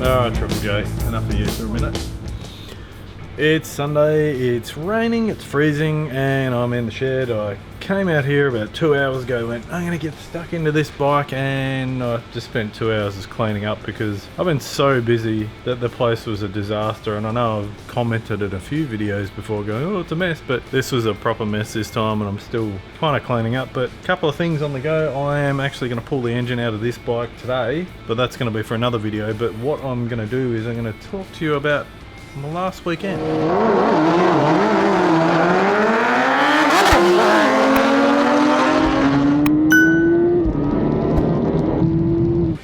Alright, Triple J, enough of you for a minute. It's Sunday, it's raining, it's freezing, and I'm in the shed. I came out here about 2 hours ago, went, I'm gonna get stuck into this bike, and I just spent 2 hours just cleaning up because I've been so busy that the place was a disaster. And I know I've commented in a few videos before going, oh, it's a mess, but this was a proper mess this time, and I'm still kind of cleaning up. But a couple of things on the go. I am actually going to pull the engine out of this bike today, but that's going to be for another video. But what I'm going to do is I'm going to talk to you about my last weekend.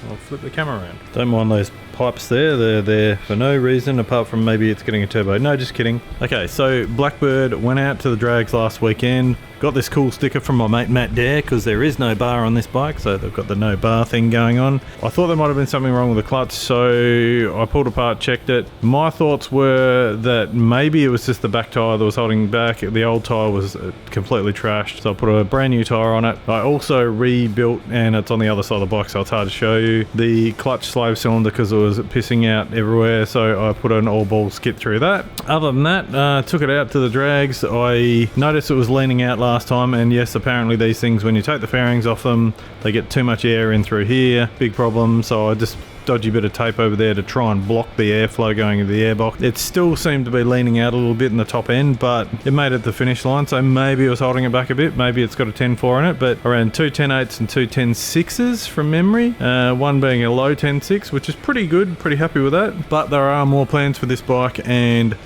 I'll flip the camera around. Don't mind those pipes there, they're there for no reason apart from maybe it's getting a turbo. No, just kidding. Okay, so Blackbird went out to the drags last weekend. Got this cool sticker from my mate Matt Dare because there is no bar on this bike, so they've got the no bar thing going on. I thought there might have been something wrong with the clutch, so I pulled apart, checked it. My thoughts were that maybe it was just the back tyre that was holding back. The old tyre was completely trashed, so I put a brand new tyre on it. I also rebuilt, and it's on the other side of the bike so it's hard to show you, the clutch slave cylinder because it was pissing out everywhere, so I put an all ball skip through that. Other than that, took it out to the drags. I noticed it was leaning out last time, and yes, apparently these things, when you take the fairings off them, they get too much air in through here. Big problem. So I just dodgy bit of tape over there to try and block the airflow going into the airbox. It still seemed to be leaning out a little bit in the top end, but it made it to the finish line, so maybe it was holding it back a bit. Maybe it's got a 10.4 in it, but around 2 10.8s and 2 10.6s from memory. One being a low 10.6, which is pretty good, pretty happy with that. But there are more plans for this bike, and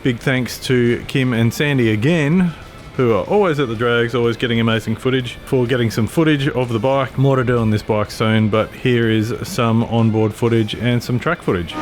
big thanks to Kim and Sandy again, who are always at the drags, always getting amazing footage, for getting some footage of the bike. More to do on this bike soon, but here is some onboard footage and some track footage.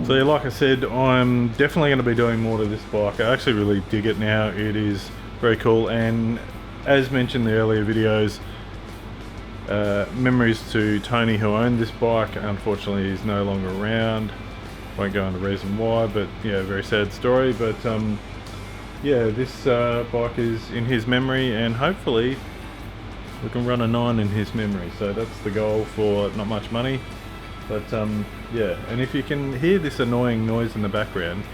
So like I said, I'm definitely going to be doing more to this bike. I actually really dig it now. It is very cool, and as mentioned in the earlier videos, memories to Tony, who owned this bike. Unfortunately he's no longer around. Won't go into reason why, but yeah, very sad story. But yeah, this bike is in his memory, and hopefully we can run a 9 in his memory. So that's the goal for not much money. But yeah, and if you can hear this annoying noise in the background,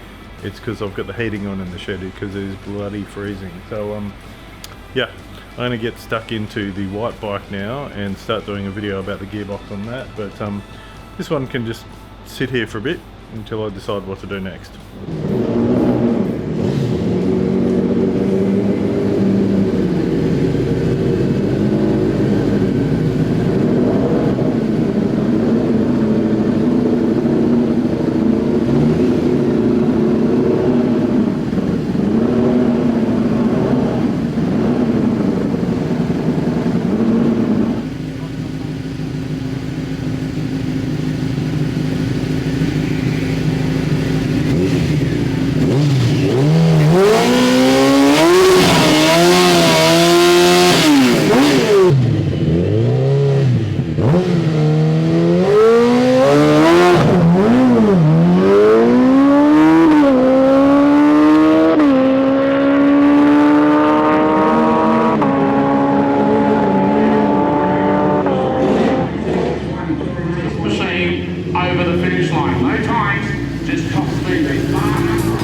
it's because I've got the heating on in the shed because it is bloody freezing. So yeah, I'm going to get stuck into the white bike now and start doing a video about the gearbox on that, but this one can just sit here for a bit until I decide what to do next. Over the finish line, no times, just top speed.